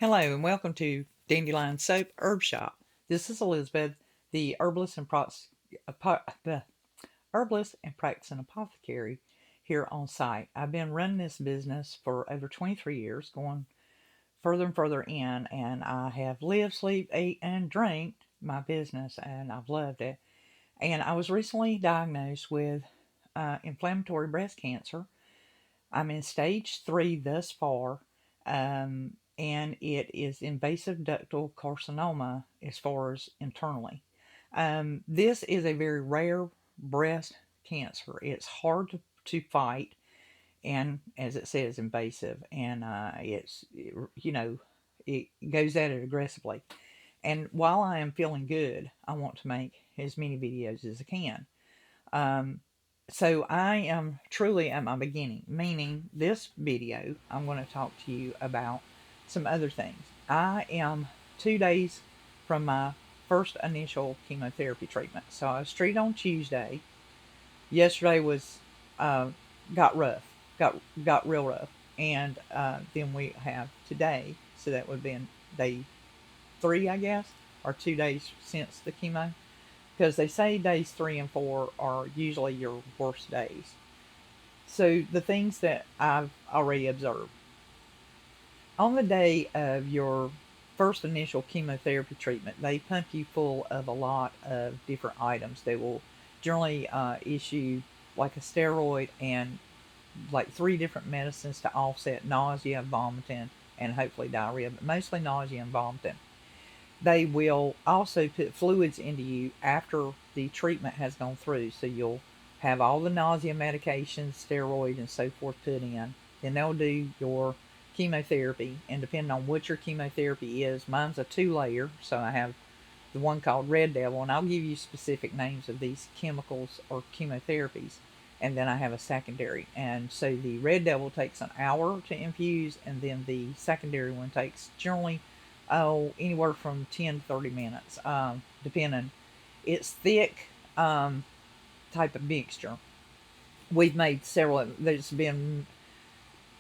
Hello and welcome to Dandelion Soap Herb Shop. This is Elizabeth, the herbalist and practicing apothecary here on site. I've been running this business for over 23 years, going further and further in, and I have lived, slept, ate, and drank my business, and I've loved it. And I was recently diagnosed with inflammatory breast cancer. I'm in stage 3 thus far, and it is invasive ductal carcinoma as far as internally. This is a very rare breast cancer. It's hard to fight, and as it says, invasive, and it goes at it aggressively. And while I am feeling good, I want to make as many videos as I can. Um, so I am truly at my beginning, meaning this video, I'm going to talk to you about some other things. I am 2 days from my first initial chemotherapy treatment. So I was treated on Tuesday. Yesterday was, uh, got rough, got real rough. And then we have today, so that would be day 3, I guess, or 2 days since the chemo, because they say days 3 and 4 are usually your worst days. So, the things that I've already observed on the day of your first initial chemotherapy treatment, they pump you full of a lot of different items. They will generally issue like a steroid and like 3 different medicines to offset nausea, vomiting, and hopefully diarrhea, but mostly nausea and vomiting. They will also put fluids into you after the treatment has gone through. So you'll have all the nausea medications, steroid, and so forth put in. Then they'll do your chemotherapy. And depending on what your chemotherapy is, mine's a 2 layer. So I have the one called Red Devil, and I'll give you specific names of these chemicals or chemotherapies. And then I have a secondary. And so the Red Devil takes an hour to infuse, and then the secondary one takes generally anywhere from 10 to 30 minutes, depending. It's thick, type of mixture. We've made several. There's been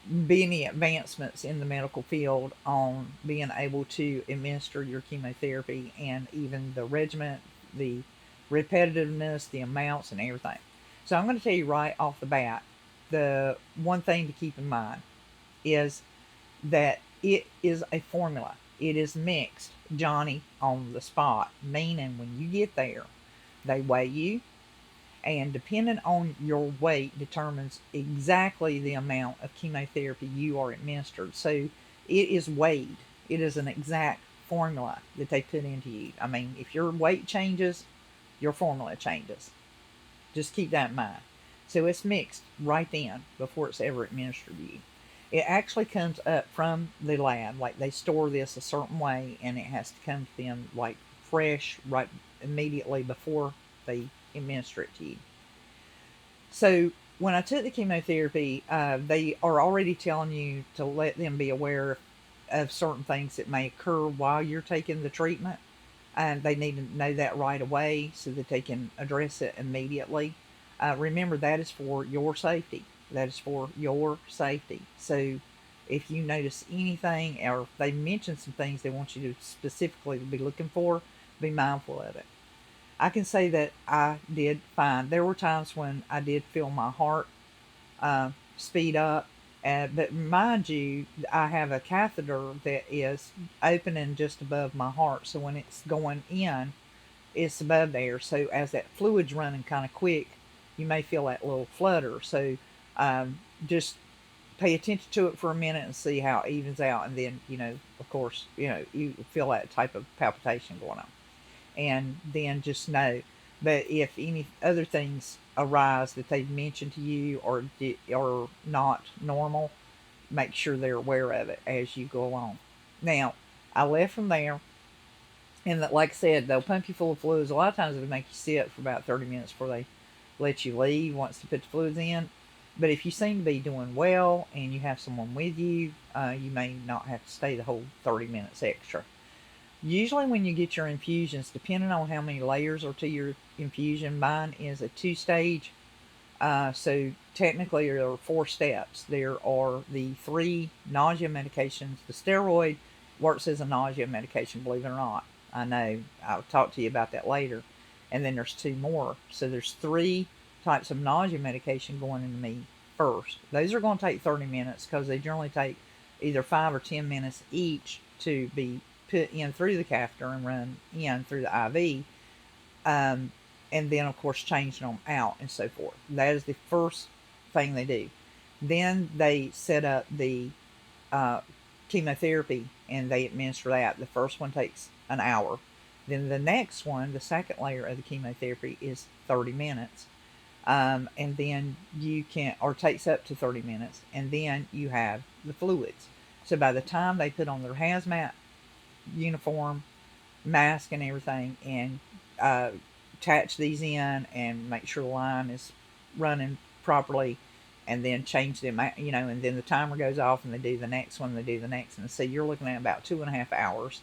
many advancements in the medical field on being able to administer your chemotherapy, and even the regimen, the repetitiveness, the amounts, and everything. So I'm going to tell you right off the bat, the one thing to keep in mind is that it is a formula. It is mixed Johnny on the spot, meaning when you get there, they weigh you, and depending on your weight determines exactly the amount of chemotherapy you are administered. So it is weighed. It is an exact formula that they put into you. I mean, if your weight changes, your formula changes. Just keep that in mind. So it's mixed right then before it's ever administered to you. It actually comes up from the lab. Like they store this a certain way, and it has to come to them like fresh right immediately before they administer it to you. So when I took the chemotherapy, they are already telling you to let them be aware of certain things that may occur while you're taking the treatment. And they need to know that right away so that they can address it immediately. Remember, that is for your safety. That is for your safety. So if you notice anything, or if they mention some things they want you to specifically be looking for, be mindful of it. I can say that I did fine. There were times when I did feel my heart speed up. But mind you, I have a catheter that is opening just above my heart. So when it's going in, it's above there. So as that fluid's running kind of quick, you may feel that little flutter. So just pay attention to it for a minute and see how it evens out. And then, of course, you feel that type of palpitation going on. And then just know. But if any other things arise that they've mentioned to you or not normal, make sure they're aware of it as you go along. Now, I left from there, and like I said, they'll pump you full of fluids. A lot of times they'll make you sit for about 30 minutes before they let you leave once they put the fluids in. But if you seem to be doing well and you have someone with you, you may not have to stay the whole 30 minutes extra. Usually when you get your infusions, depending on how many layers are to your infusion, mine is a 2-stage. So technically there are 4 steps. There are the 3 nausea medications, the steroid, works as a nausea medication, believe it or not. I know. I'll talk to you about that later. And then there's two more. So there's three types of nausea medication going into me first. Those are going to take 30 minutes because they generally take either 5 or 10 minutes each to be put in through the catheter and run in through the IV. Um, and then, of course, changing them out and so forth. That is the first thing they do. Then they set up the uh, chemotherapy and they administer that. The first one takes an hour. Then the next one, the second layer of the chemotherapy, is 30 minutes. And then you can, or takes up to 30 minutes. And then you have the fluids. So by the time they put on their hazmat uniform, mask, and everything, and uh, attach these in and make sure the line is running properly, and then change them, and then the timer goes off and they do the next one, they do the next one. So you're looking at about 2.5 hours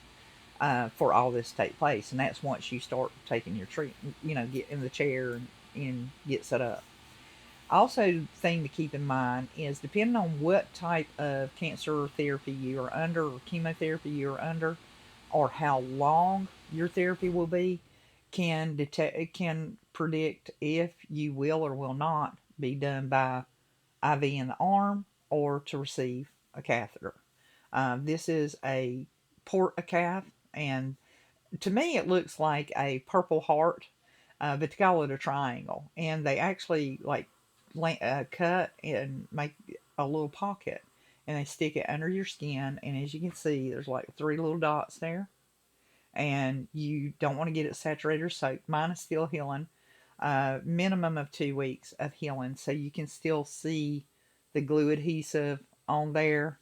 for all this to take place. And that's once you start taking your treatment, get in the chair and get set up. Also, thing to keep in mind is depending on what type of cancer therapy you are under or chemotherapy you are under, or how long your therapy will be, can predict if you will or will not be done by IV in the arm or to receive a catheter. This is a port a cath, and to me it looks like a purple heart, but they call it a triangle, and they actually cut and make a little pocket, and they stick it under your skin, and as you can see, there's like three little dots there, and you don't want to get it saturated or soaked. Mine is still healing, minimum of 2 weeks of healing, so you can still see the glue adhesive on there,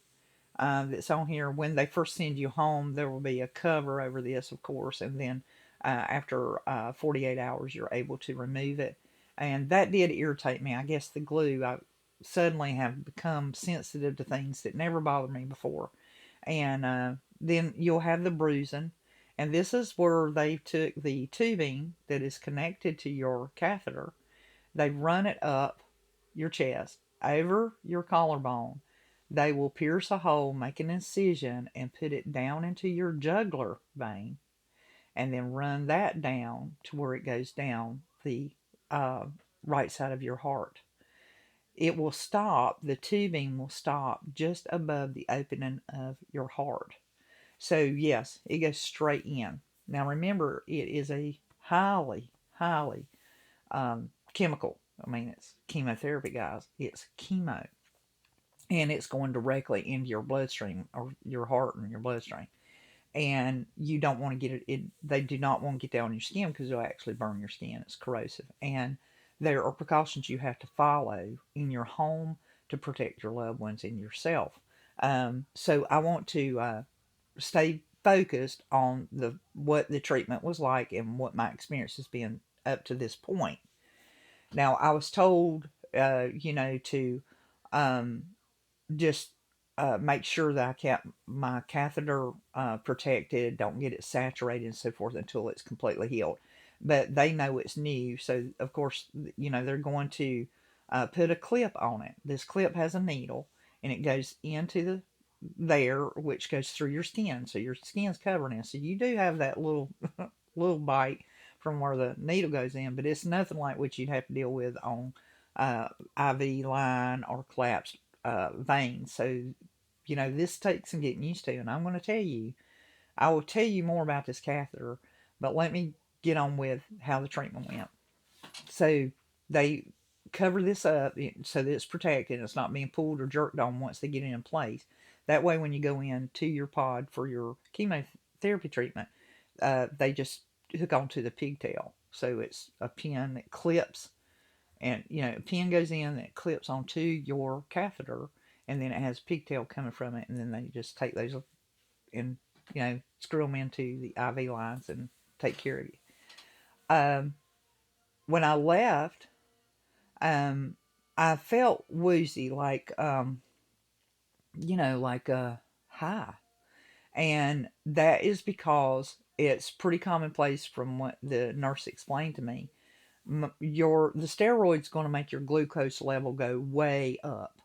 that's on here. When they first send you home, there will be a cover over this, of course, and then after 48 hours, you're able to remove it. And that did irritate me. I guess the glue, I suddenly have become sensitive to things that never bothered me before. And then you'll have the bruising. And this is where they took the tubing that is connected to your catheter, they run it up your chest, over your collarbone. They will pierce a hole, make an incision, and put it down into your jugular vein, and then run that down to where it goes down the uh, right side of your heart. It will stop, the tubing will stop just above the opening of your heart. So, yes, it goes straight in. Now, remember, it is a highly, highly chemical. I mean, it's chemotherapy, guys. It's chemo, and it's going directly into your bloodstream or your heart and your bloodstream. And you don't want to get it. They do not want to get that on your skin because it'll actually burn your skin. It's corrosive, and there are precautions you have to follow in your home to protect your loved ones and yourself. So I want to stay focused on the what the treatment was like and what my experience has been up to this point. Now, I was told, to um, just make sure that I kept my catheter protected, don't get it saturated and so forth until it's completely healed. But they know it's new, so of course, they're going to put a clip on it. This clip has a needle, and it goes into there, which goes through your skin, so your skin's covering it. So you do have that little bite from where the needle goes in, but it's nothing like what you'd have to deal with on IV line or collapsed veins. So, this takes some getting used to, and I'm going to tell you, I will tell you more about this catheter, but let me get on with how the treatment went. So, they cover this up so that it's protected, it's not being pulled or jerked on once they get it in place. That way, when you go into your pod for your chemotherapy treatment, they just hook onto the pigtail. So it's a pin that clips, and a pin goes in and it clips onto your catheter, and then it has pigtail coming from it, and then they just take those and screw them into the IV lines and take care of you. Um, when I left, um, I felt woozy, like high, and that is because it's pretty commonplace from what the nurse explained to me. The steroid's going to make your glucose level go way up,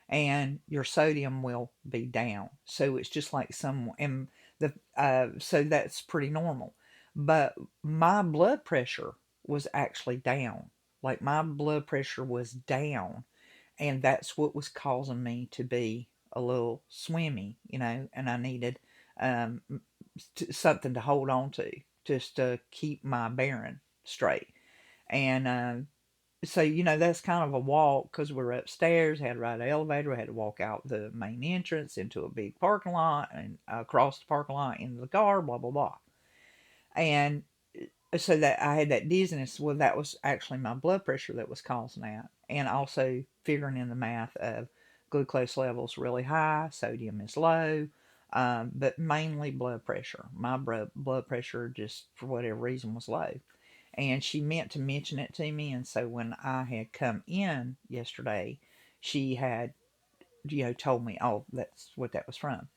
and your sodium will be down. So it's just like some, and so that's pretty normal. But my blood pressure was actually down. Like my blood pressure was down, and that's what was causing me to be a little swimmy, and I needed um, something to hold on to just to keep my bearing straight. And so that's kind of a walk because we were upstairs, had to ride an elevator, we had to walk out the main entrance into a big parking lot and across the parking lot into the car, blah blah blah. And so that I had that dizziness. Well, that was actually my blood pressure that was causing that, and also figuring in the math of glucose levels really high, sodium is low, but mainly blood pressure. My blood pressure just for whatever reason was low, and she meant to mention it to me. And so when I had come in yesterday, she had told me, oh, that's what that was from.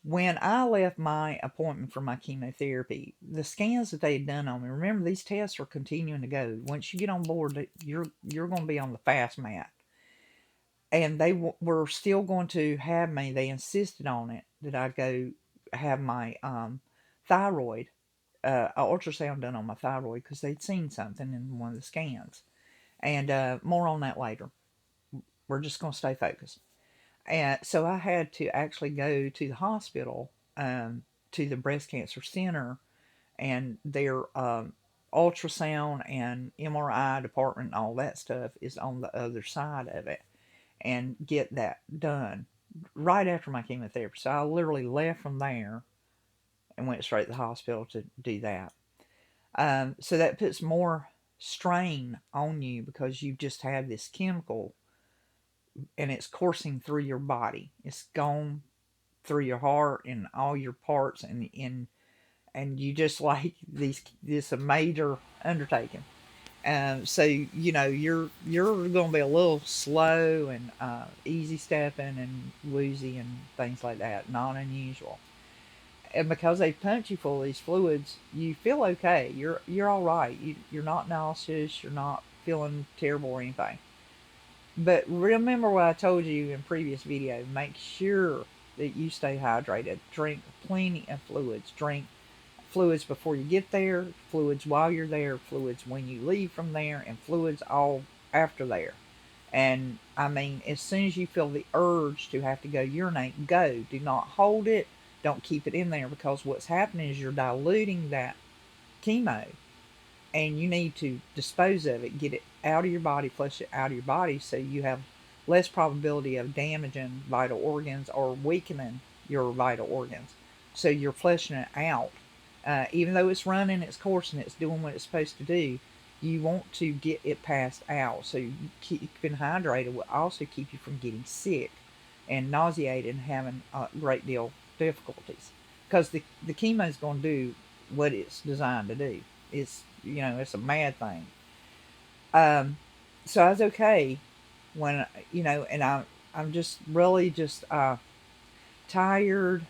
When I left my appointment for my chemotherapy, the scans that they had done on me, remember these tests are continuing to go. Once you get on board, you're going to be on the fast mat, and they were still going to have me. They insisted on it that I go have my thyroid ultrasound done on my thyroid because they'd seen something in one of the scans. And more on that later. We're just going to stay focused. And so I had to actually go to the hospital, to the breast cancer center, and their ultrasound and MRI department and all that stuff is on the other side of it, and get that done right after my chemotherapy. So I literally left from there and went straight to the hospital to do that. So that puts more strain on you because you just have this chemical and it's coursing through your body. It's gone through your heart and all your parts, and you just like this a major undertaking. So you're going to be a little slow and easy stepping and woozy and things like that. Not unusual. And because they punch you full of these fluids, you feel okay. You're all right. You're not nauseous. You're not feeling terrible or anything. But remember what I told you in previous video. Make sure that you stay hydrated. Drink plenty of fluids. Drink fluids before you get there, fluids while you're there, fluids when you leave from there, and fluids all after there. And I mean, as soon as you feel the urge to have to go urinate, go. Do not hold it. Don't keep it in there, because what's happening is you're diluting that chemo, and you need to dispose of it, get it out of your body, flush it out of your body, so you have less probability of damaging vital organs or weakening your vital organs. So you're flushing it out. Even though it's running its course and it's doing what it's supposed to do, you want to get it passed out. So keeping hydrated will also keep you from getting sick and nauseated and having a great deal of difficulties. Because the chemo is going to do what it's designed to do. It's a mad thing. So I was okay when and I'm just really just tired,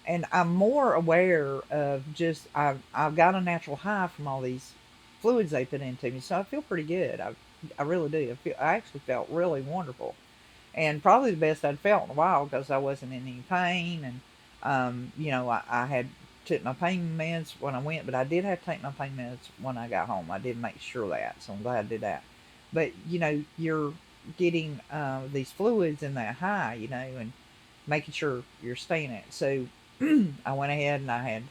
and I'm more aware of just I've got a natural high from all these fluids they put into me, so I feel pretty good. I really do. I actually felt really wonderful, and probably the best I'd felt in a while because I wasn't in any pain, and I had took my pain meds when I went, but I did have to take my pain meds when I got home. I did make sure of that, so I'm glad I did that. But you're getting these fluids in that high, and making sure you're staying it. So I went ahead and I had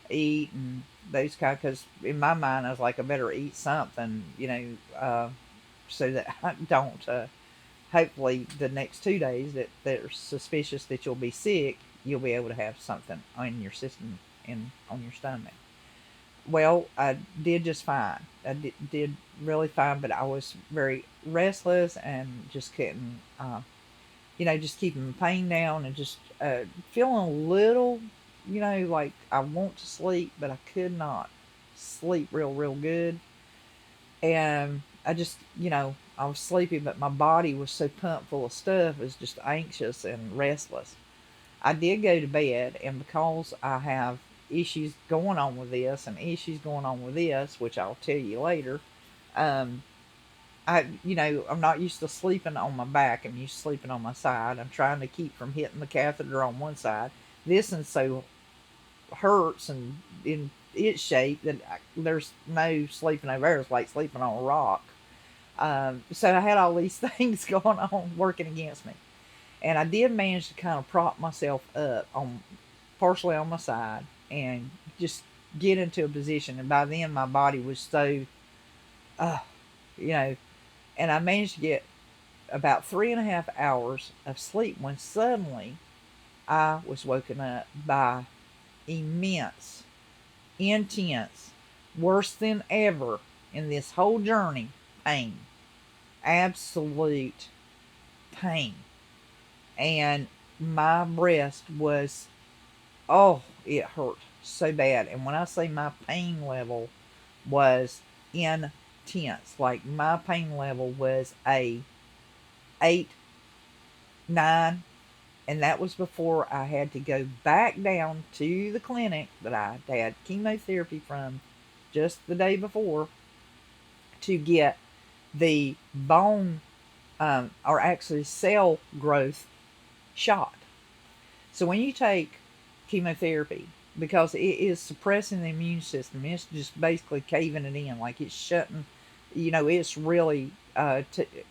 eat and those kind, because in my mind I was like, I better eat something, so that I don't. Hopefully, the next 2 days that they're suspicious that you'll be sick, you'll be able to have something on your system and on your stomach. Well, I did just fine. I did really fine, but I was very restless and just couldn't, just keeping the pain down and just feeling a little, like I want to sleep, but I could not sleep real good. And I just, I was sleepy, but my body was so pumped full of stuff, it was just anxious and restless. I did go to bed, and because I have issues going on with this and issues going on with this, which I'll tell you later, um, I'm not used to sleeping on my back. I'm used to sleeping on my side. I'm trying to keep from hitting the catheter on one side. This and so hurts and in its shape that there's no sleeping over there. It's like sleeping on a rock. So I had all these things going on working against me, and I did manage to kind of prop myself up on partially on my side and just get into a position. And by then my body was so, uh, you know, and I managed to get about 3.5 hours of sleep when suddenly I was woken up by immense, intense, worse than ever in this whole journey pain. Absolute pain. And my breast was, oh, it hurt so bad. And when I say my pain level was intense, like my pain level was a 8, 9, and that was before I had to go back down to the clinic that I had chemotherapy from just the day before to get the bone, or actually cell growth shot. So when you take chemotherapy, because it is suppressing the immune system, it's just basically caving it in, like it's shutting, it's really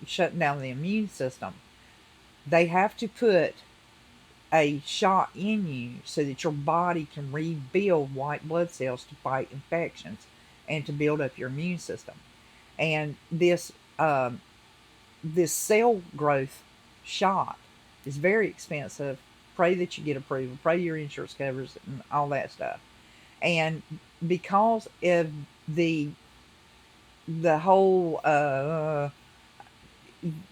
shutting down the immune system. They have to put a shot in you so that your body can rebuild white blood cells to fight infections and to build up your immune system. And this cell growth shot is very expensive. Pray that you get approval. Pray your insurance covers and all that stuff. And because of the the whole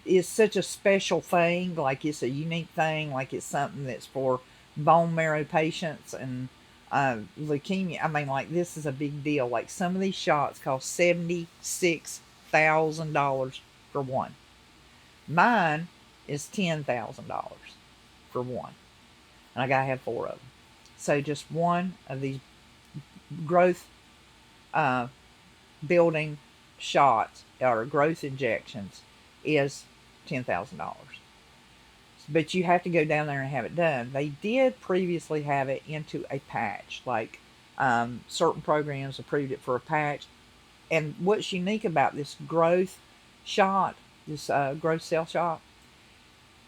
is such a special thing, like it's a unique thing, like it's something that's for bone marrow patients and leukemia. I mean, like this is a big deal. Like some of these shots cost $76,000 for one. Mine is $10,000 for one, and I gotta have four of them. So just one of these growth uh, building shots or growth injections is $10,000. But you have to go down there and have it done. They did previously have it into a patch, like certain programs approved it for a patch. And what's unique about this growth shot, this growth cell shot,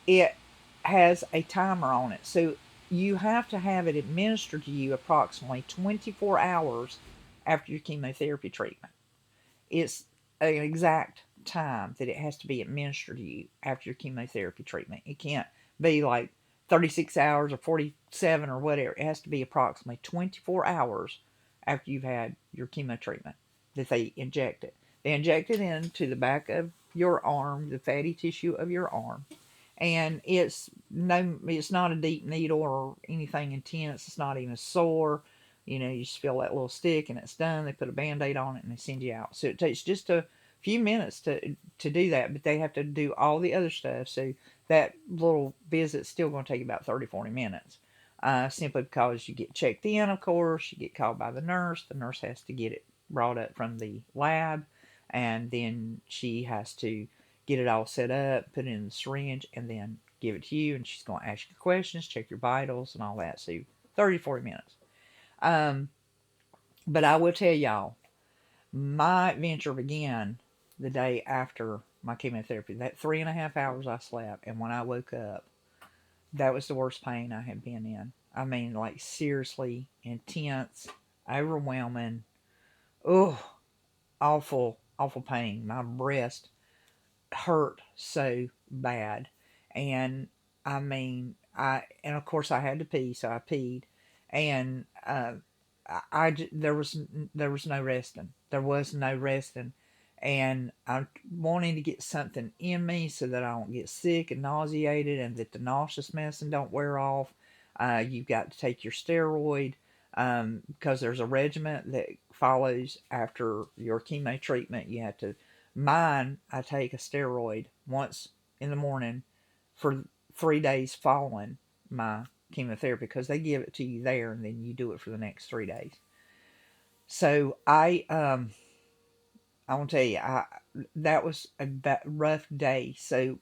it has a timer on it. So you have to have it administered to you approximately 24 hours after your chemotherapy treatment. It's an exact time that it has to be administered to you after your chemotherapy treatment. It can't be like 36 hours or 47 or whatever. It has to be approximately 24 hours after you've had your chemo treatment that they inject it. They inject it into the back of your arm, the fatty tissue of your arm, and it's not a deep needle or anything intense. It's not even sore. You just feel that little stick and it's done. They put a band-aid on it and they send you out. So it takes just a few minutes to do that, but they have to do all the other stuff. So that little visit's still going to take about 30-40 minutes. Simply because you get checked in, of course, you get called by the nurse. The nurse has to get it brought up from the lab, and then she has to get it all set up, put it in the syringe, and then give it to you. And she's going to ask you questions, check your vitals, and all that. So 30-40 minutes. Um, but I will tell y'all, my adventure began the day after my chemotherapy. That 3.5 hours I slept, and when I woke up, that was the worst pain I had been in. I mean, like seriously intense, overwhelming. Oh, awful, awful pain. My breast hurt so bad. And I mean, and of course I had to pee, so I peed. And there was no resting. There was no resting. And I'm wanting to get something in me so that I don't get sick and nauseated and that the nauseous medicine don't wear off. You've got to take your steroid because there's a regimen that follows after your chemo treatment. You have to, mine, I take a steroid once in the morning for 3 days following my chemotherapy because they give it to you there and then you do it for the next 3 days. So I want to tell you, that was a rough day. So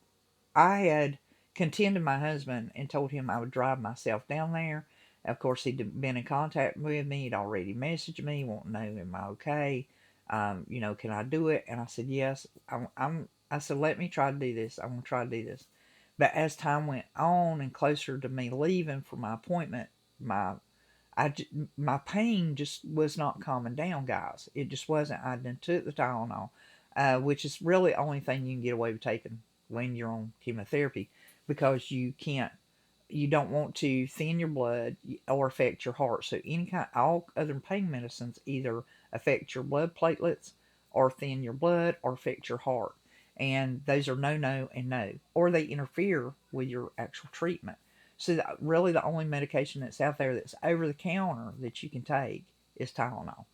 I had contended my husband and told him I would drive myself down there. Of course, he'd been in contact with me. He'd already messaged me, wanting to know, am I okay? Can I do it? And I said, yes. I said, let me try to do this. I'm going to try to do this. But as time went on and closer to me leaving for my appointment, my my pain just was not calming down, guys. It just wasn't. I done took the Tylenol, which is really the only thing you can get away with taking when you're on chemotherapy, because you don't want to thin your blood or affect your heart. So all other pain medicines either affect your blood platelets or thin your blood or affect your heart. And those are no, no, and no. Or they interfere with your actual treatment. So really the only medication that's out there that's over the counter that you can take is Tylenol.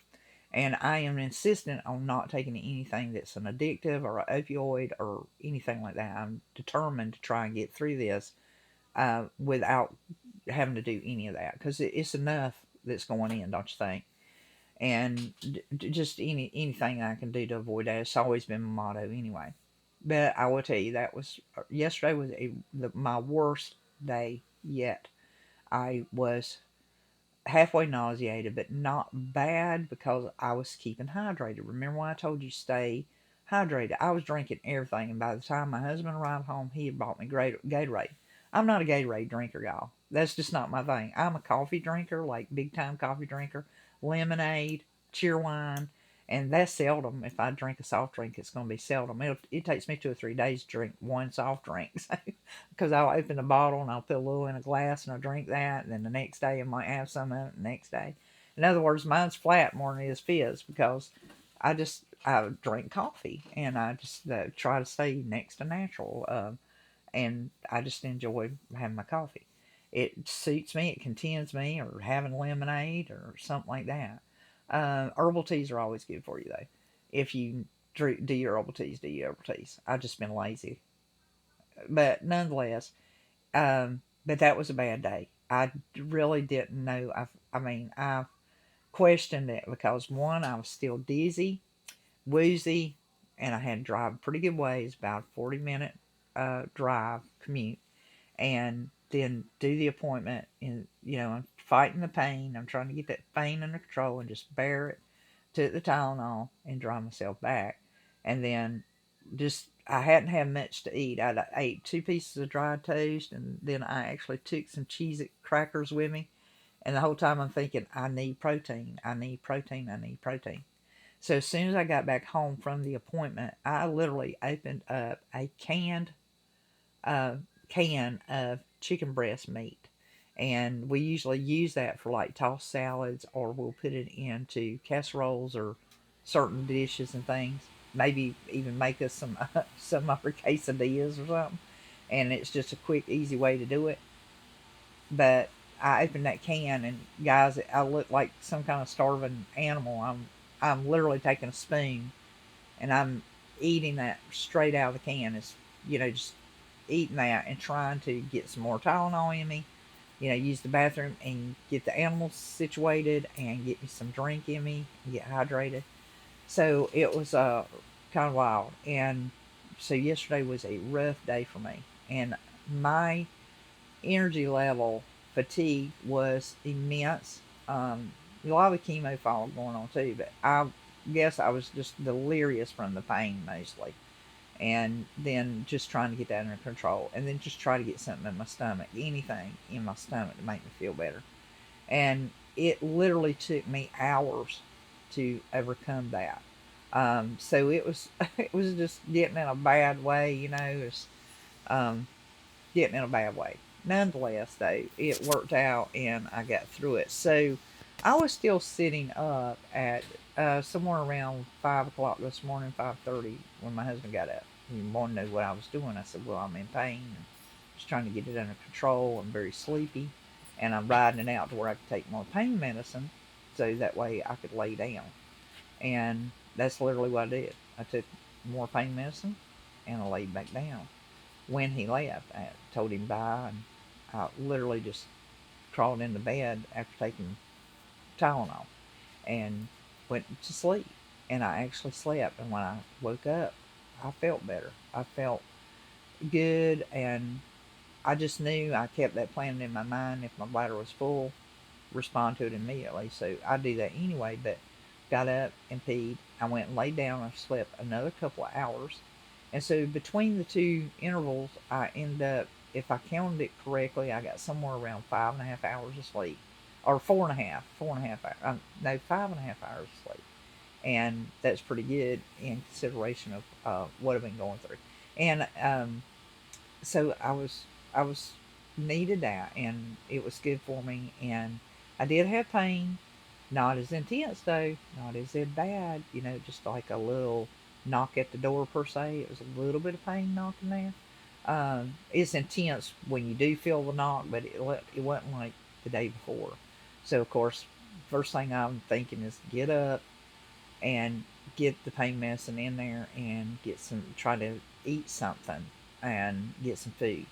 And I am insistent on not taking anything that's an addictive or an opioid or anything like that. I'm determined to try and get through this without having to do any of that, because it's enough that's going in, don't you think? And just anything I can do to avoid that. It's always been my motto anyway. But I will tell you, that was yesterday was my worst day yet. I was halfway nauseated, but not bad because I was keeping hydrated. Remember when I told you stay hydrated? I was drinking everything, and by the time my husband arrived home, he had bought me Gatorade. I'm not a Gatorade drinker, y'all. That's just not my thing. I'm a coffee drinker, like big time coffee drinker. Lemonade, cheerwine, and that's seldom. If I drink a soft drink, it's going to be seldom. It takes me 2 or 3 days to drink one soft drink. Because I'll open the bottle and I'll put a little in a glass and I'll drink that. And then the next day I might have some of it the next day. In other words, mine's flat more than it is fizz, because I drink coffee and I just try to stay next to natural. And I just enjoy having my coffee. It suits me, it contents me, or having lemonade or something like that. Herbal teas are always good for you, though. If you do your herbal teas, do your herbal teas. I've just been lazy. But nonetheless, but that was a bad day. I really didn't know. I questioned it because one, I was still dizzy, woozy, and I had to drive a pretty good ways, about a 40-minute drive commute, and then do the appointment. And I'm fighting the pain. I'm trying to get that pain under control and just bear it. Took the Tylenol and drive myself back, and then just I hadn't had much to eat. I ate 2 pieces of dry toast, and then I actually took some cheese crackers with me. And the whole time I'm thinking, I need protein. I need protein. I need protein. So as soon as I got back home from the appointment, I literally opened up a uh, can of chicken breast meat. And we usually use that for like tossed salads, or we'll put it into casseroles or certain dishes and things. Maybe even make us some upper quesadillas or something. And it's just a quick, easy way to do it. But I opened that can, and guys, I look like some kind of starving animal. I'm literally taking a spoon and I'm eating that straight out of the can. It's just eating that and trying to get some more Tylenol in me. Use the bathroom and get the animals situated and get me some drink in me and get hydrated. So it was kind of wild. And so yesterday was a rough day for me. And my energy level, fatigue, was immense. A lot of the chemo followed going on too, but I guess I was just delirious from the pain mostly. And then just trying to get that under control, and then just try to get something in my stomach, anything in my stomach to make me feel better. And it literally took me hours to overcome that. So it was it was just getting in a bad way, it was um, getting in a bad way. Nonetheless, though, it worked out and I got through it. So I was still sitting up at somewhere around 5 o'clock this morning, 5:30, when my husband got up. He wanted to know what I was doing. I said, "Well, I'm in pain and just trying to get it under control. I'm very sleepy, and I'm riding it out to where I could take more pain medicine, so that way I could lay down." And that's literally what I did. I took more pain medicine and I laid back down. When he left, I told him bye, and I literally just crawled into bed after taking Tylenol and went to sleep. and I actually slept. And when I woke up, I felt better. I felt good, and I just knew I kept that planning in my mind. If my bladder was full, respond to it immediately. So I do that anyway. But got up and peed. I went and laid down. I slept another couple of hours, and so between the two intervals, I ended up, if I counted it correctly, I got somewhere around 5.5 hours of sleep, or four and a half hours. No, 5.5 hours of sleep, and that's pretty good in consideration of what I've been going through. And so I was needed that, and it was good for me. And I did have pain, not as intense though, not as bad, just like a little knock at the door per se. It was a little bit of pain knocking there. It's intense when you do feel the knock, but it wasn't like the day before. So of course, first thing I'm thinking is get up and get the pain medicine in there and try to eat something and get some food.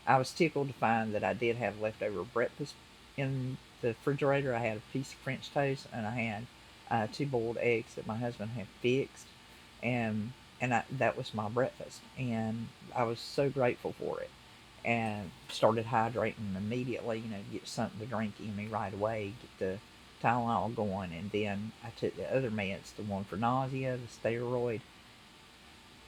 I was tickled to find that I did have leftover breakfast in the refrigerator. I had a piece of French toast, and I had two boiled eggs that my husband had fixed, and that was my breakfast. And I was so grateful for it, and started hydrating immediately. Get something to drink in me right away, get the Tylenol going, and then I took the other meds, the one for nausea, the steroid.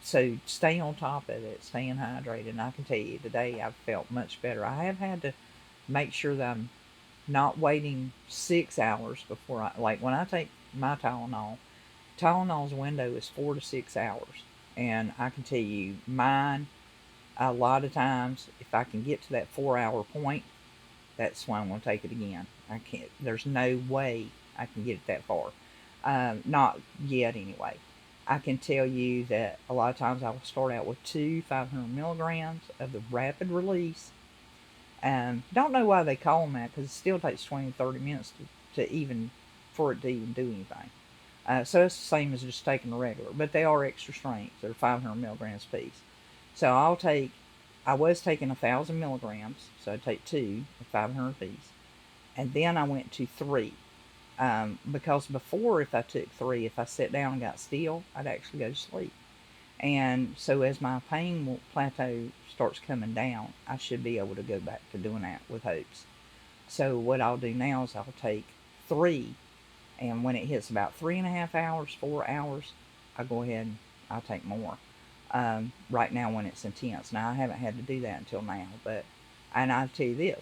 So stay on top of it, staying hydrated. And I can tell you today I've felt much better. I have had to make sure that I'm not waiting 6 hours before like when I take my Tylenol's window is 4 to 6 hours. And I can tell you mine, a lot of times, if I can get to that 4 hour point, that's when I'm going to take it again. I can't, there's no way I can get it that far. Not yet, anyway. I can tell you that a lot of times I will start out with two 500 milligrams of the rapid release. Don't know why they call them that, because it still takes 20 to 30 minutes to even for it to even do anything. So it's the same as just taking a regular, but they are extra strength. They're 500 milligrams a piece. So I was taking 1,000 milligrams, so I'd take two at 500 piece, and then I went to three. Because before, if I took three, if I sat down and got still, I'd actually go to sleep. And so as my pain plateau starts coming down, I should be able to go back to doing that with hopes. So what I'll do now is I'll take three, and when it hits about 3.5 hours, 4 hours, I go ahead and I'll take more. Right now when it's intense. Now I haven't had to do that until now, but and I'll tell you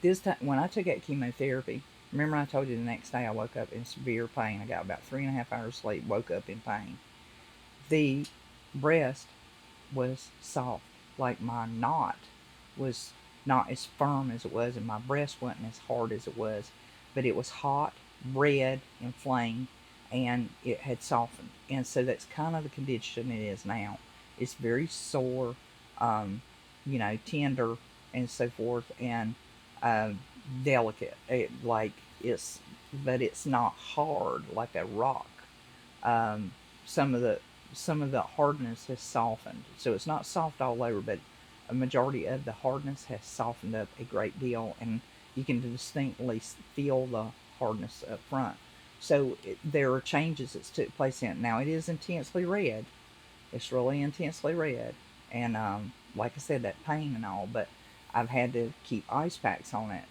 this time when I took that chemotherapy, remember I told you the next day I woke up in severe pain. I got about 3.5 hours sleep, woke up in pain. The breast was soft, like my knot was not as firm as it was, and my breast wasn't as hard as it was, but it was hot, red, inflamed, and it had softened. And so that's kind of the condition it is now. It's very sore, um, tender, and so forth, and um, delicate. It's, but it's not hard like a rock. Um, some of the hardness has softened, so it's not soft all over, but a majority of the hardness has softened up a great deal, and you can distinctly feel the hardness up front. So there are changes that took place in it. Now it is intensely red. It's really intensely red, and like I said, that pain and all. But I've had to keep ice packs on it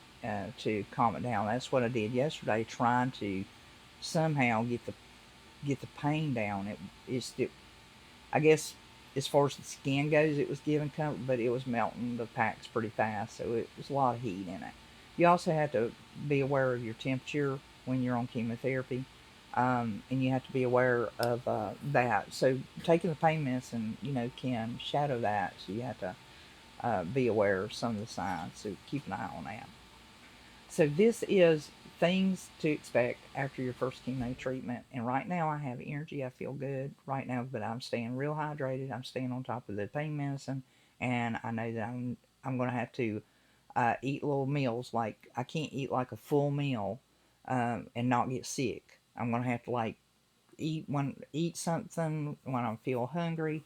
to calm it down. That's what I did yesterday, trying to somehow get the pain down. I guess as far as the skin goes, it was giving comfort, but it was melting the packs pretty fast, so it was a lot of heat in it. You also have to be aware of your temperature when you're on chemotherapy, and you have to be aware of that. So taking the pain medicine, can shadow that, so you have to be aware of some of the signs. So keep an eye on that. So this is things to expect after your first chemo treatment. And right now I have energy. I feel good right now, but I'm staying real hydrated. I'm staying on top of the pain medicine, and I know that I'm going to have to eat little meals. Like I can't eat like a full meal and not get sick. I'm going to have to like eat something when I feel hungry,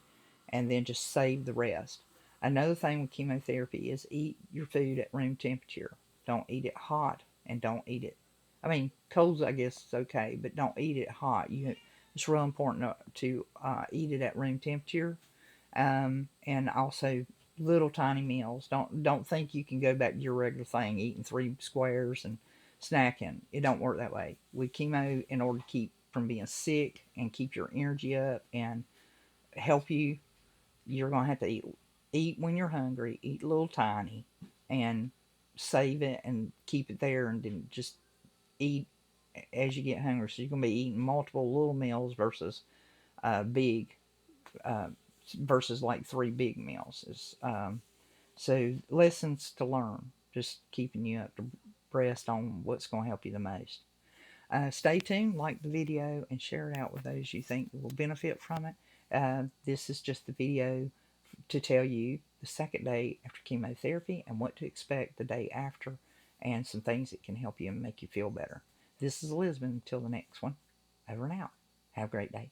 and then just save the rest. Another thing with chemotherapy is eat your food at room temperature. Don't eat it hot, and don't eat it I mean, cold, I guess, is okay, but don't eat it hot. It's real important to eat it at room temperature, and also little tiny meals. Don't think you can go back to your regular thing, eating 3 squares and snacking. It don't work that way. With chemo, in order to keep from being sick and keep your energy up and help you, you're gonna have to eat when you're hungry, eat a little tiny, and save it and keep it there, and then just eat as you get hungry. So you're gonna be eating multiple little meals big uh, versus like 3 big meals. So lessons to learn, just keeping you up to breast on what's going to help you the most. Stay tuned, like the video, and share it out with those you think will benefit from it. This is just the video to tell you the second day after chemotherapy and what to expect the day after, and some things that can help you and make you feel better. This is Elizabeth. Until the next one, over and out. Have a great day.